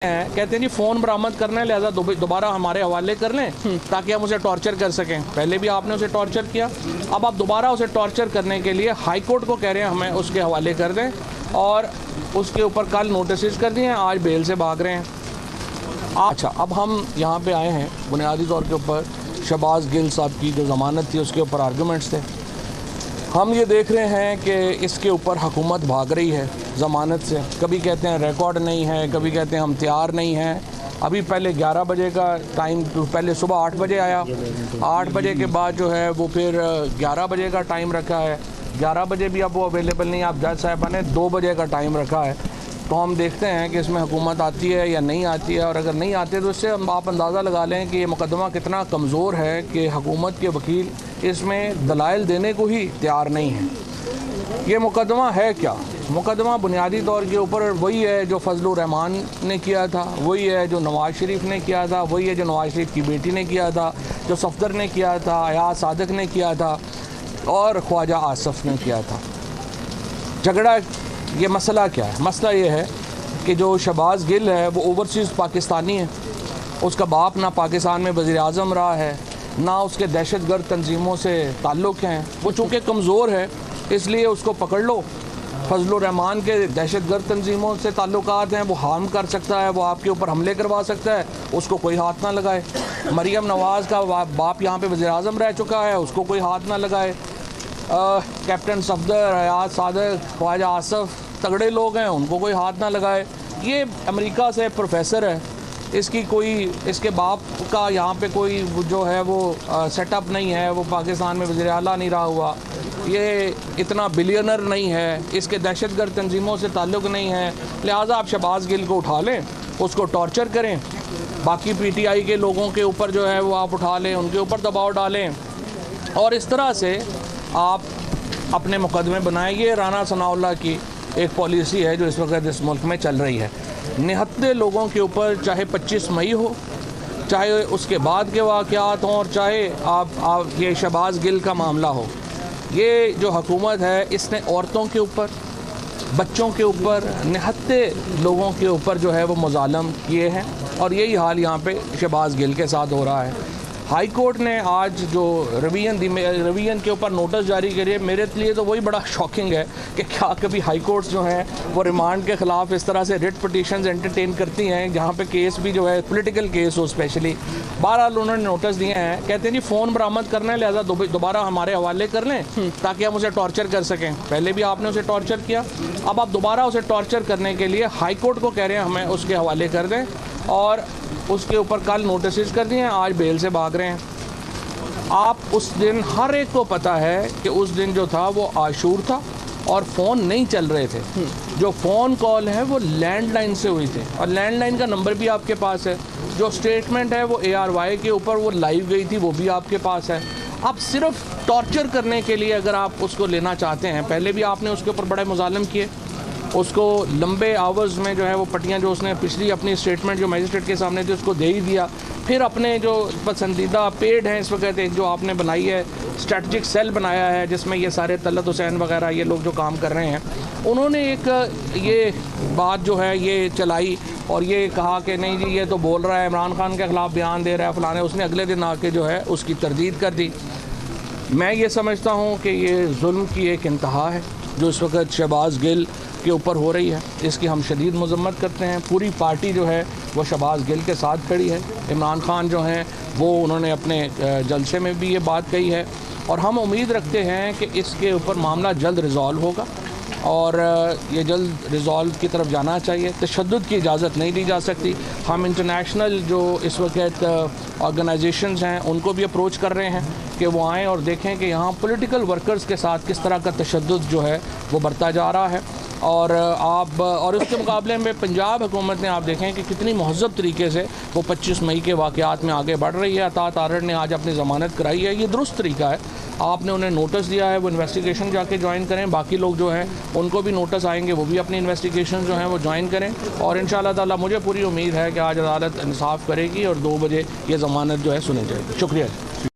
कहते हैं जी फ़ोन बरामद करना है, लिहाजा दोबारा हमारे हवाले कर लें ताकि हम उसे टॉर्चर कर सकें। पहले भी आपने उसे टॉर्चर किया, अब आप दोबारा उसे टॉर्चर करने के लिए हाई कोर्ट को कह रहे हैं हमें उसके हवाले कर दें, और उसके ऊपर कल नोटिस कर दिए हैं, आज बेल से भाग रहे हैं। अच्छा, अब हम यहाँ पे आए हैं बुनियादी तौर के ऊपर शहबाज गिल साहब की जो ज़मानत थी उसके ऊपर आर्गूमेंट्स थे। हम ये देख रहे हैं कि इसके ऊपर हुकूमत भाग रही है ज़मानत से। कभी कहते हैं रिकॉर्ड नहीं है, कभी कहते हैं हम तैयार नहीं हैं। अभी पहले 11 बजे का टाइम, पहले सुबह 8 बजे आया, 8 बजे के बाद जो है वो फिर 11 बजे का टाइम रखा है। 11 बजे भी अब वो अवेलेबल नहीं, आप जज साहबा ने 2 बजे का टाइम रखा है। तो हम देखते हैं कि इसमें हुकूमत आती है या नहीं आती है, और अगर नहीं आती है तो इससे आप अंदाज़ा लगा लें कि ये मुकदमा कितना कमज़ोर है कि हुकूमत के वकील इसमें दलाइल देने को ही तैयार नहीं है। ये मुकदमा है क्या? मुकदमा बुनियादी तौर के ऊपर वही है जो फजलुर रहमान ने किया था, वही है जो नवाज़ शरीफ ने किया था, वही है जो नवाज़ शरीफ की बेटी ने किया था, जो सफदर ने किया था, अयाज सादिक ने किया था और ख्वाजा आसफ ने किया था। झगड़ा, ये मसला क्या है? मसला ये है कि जो शहबाज गिल है वो ओवरसीज़ पाकिस्तानी है, उसका बाप ना पाकिस्तान में वज़ीर आज़म रहा है, ना उसके दहशतगर्द तंजीमों से ताल्लुक़ हैं। वो चूँकि कमज़ोर है इसलिए उसको पकड़ लो। फजलुर रहमान के दहशतगर्द तंजीमों से ताल्लुकात हैं, वो हार्म कर सकता है, वो आपके ऊपर हमले करवा सकता है, उसको कोई हाथ ना लगाए। मरीम नवाज़ का बाप यहाँ पे वज़ीर आज़म रह चुका है, उसको कोई हाथ ना लगाए। कैप्टन सफदर, अयाज सादिक, ख्वाजा आसफ तगड़े लोग हैं, उनको कोई हाथ ना लगाए। ये अमेरिका से प्रोफेसर है, इसकी कोई, इसके बाप का यहाँ पे कोई जो है वो सेटअप नहीं है, वो पाकिस्तान में वज़ीर आला नहीं रहा हुआ, ये इतना बिलियनर नहीं है, इसके दहशतगर्द तंजीमों से ताल्लुक़ नहीं है। लिहाजा आप शहबाज गिल को उठा लें, उसको टॉर्चर करें, बाकी PTI के लोगों के ऊपर जो है वो आप उठा लें, उनके ऊपर दबाव डालें, और इस तरह से आप अपने मुकदमे बनाएं। ये राना सनाउल्लाह की एक पॉलिसी है जो इस वक्त इस मुल्क में चल रही है। निहत्ते लोगों के ऊपर, चाहे 25 मई हो, चाहे उसके बाद के वाक़यात हों, और चाहे आप ये शहबाज गिल का मामला हो, ये जो हुकूमत है इसने औरतों के ऊपर, बच्चों के ऊपर, निहत्ते लोगों के ऊपर जो है वो मुज़ालम किए हैं, और यही हाल यहाँ पे शहबाज गिल के साथ हो रहा है। हाई कोर्ट ने आज जो रवियन के ऊपर नोटिस जारी करी है, मेरे लिए तो वही बड़ा शॉकिंग है कि क्या कभी हाई कोर्ट्स जो हैं वो रिमांड के ख़िलाफ़ इस तरह से रिट पिटीशंस एंटरटेन करती हैं जहाँ पे केस भी जो है पॉलिटिकल केस हो स्पेशली। बहरहाल उन्होंने नोटिस दिए हैं, कहते हैं जी फ़ोन बरामद करना है, लिहाजा दोबारा हमारे हवाले कर लें ताकि हम उसे टॉर्चर कर सकें। पहले भी आपने उसे टॉर्चर किया, अब आप दोबारा उसे टॉर्चर करने के लिए हाई कोर्ट को कह रहे हैं हमें उसके हवाले कर दें, और उसके ऊपर कल नोटिस कर दिए हैं, आज बेल से भाग रहे हैं। आप उस दिन, हर एक को पता है कि उस दिन जो था वो आशूर था और फ़ोन नहीं चल रहे थे। जो फ़ोन कॉल है वो लैंडलाइन से हुई थी, और लैंडलाइन का नंबर भी आपके पास है। जो स्टेटमेंट है वो ARY के ऊपर वो लाइव गई थी, वो भी आपके पास है। आप सिर्फ टॉर्चर करने के लिए अगर आप उसको लेना चाहते हैं, पहले भी आपने उसके ऊपर बड़े मुज़ालम किए, उसको लंबे आवर्स में जो है वो पट्टियाँ जो उसने पिछली अपनी स्टेटमेंट जो मजिस्ट्रेट के सामने थी उसको दे ही दिया। फिर अपने जो पसंदीदा पेड हैं इस वक्त, एक जो आपने बनाई है स्ट्रेटजिक सेल बनाया है जिसमें ये सारे तलत हुसैन वगैरह ये लोग जो काम कर रहे हैं, उन्होंने एक ये बात जो है ये चलाई और ये कहा कि नहीं जी ये तो बोल रहा है इमरान खान के ख़िलाफ़ बयान दे रहा है फलाने। उसने अगले दिन आके जो है उसकी तरदीद कर दी। मैं ये समझता हूँ कि ये जुल्म की एक इंतहा है जो इस वक्त शहबाज गिल के ऊपर हो रही है, इसकी हम शदीद मज़म्मत करते हैं। पूरी पार्टी जो है वो शहबाज गिल के साथ खड़ी है। इमरान खान जो हैं वो उन्होंने अपने जलसे में भी ये बात कही है, और हम उम्मीद रखते हैं कि इसके ऊपर मामला जल्द रिज़ॉल्व होगा, और ये जल्द रिज़ॉल्व की तरफ जाना चाहिए। तशद्दुद की इजाज़त नहीं दी जा सकती। हम इंटरनेशनल जो इस वक्त ऑर्गेनाइजेशंस हैं उनको भी अप्रोच कर रहे हैं कि वो आएँ और देखें कि यहाँ पॉलिटिकल वर्कर्स के साथ किस तरह का तशद्दुद जो है वो बढ़ता जा रहा है। और उसके मुकाबले में पंजाब हुकूमत ने आप देखें कि कितनी महज़ब तरीके से वो 25 मई के वाक़यात में आगे बढ़ रही है। अता तारड़ ने आज अपनी ज़मानत कराई है, ये दुरुस्त तरीका है। आपने उन्हें नोटिस दिया है, वो इन्वेस्टिगेशन जाके ज्वाइन करें। बाकी लोग जो हैं उनको भी नोटिस आएंगे, वो भी अपनी इन्वेस्टिगेशन जो हैं वो ज्वाइन करें, और इंशाअल्लाह ताला मुझे पूरी उम्मीद है कि आज अदालत इंसाफ़ करेगी और 2 बजे ये ज़मानत जो है सुनी जाएगी। शुक्रिया।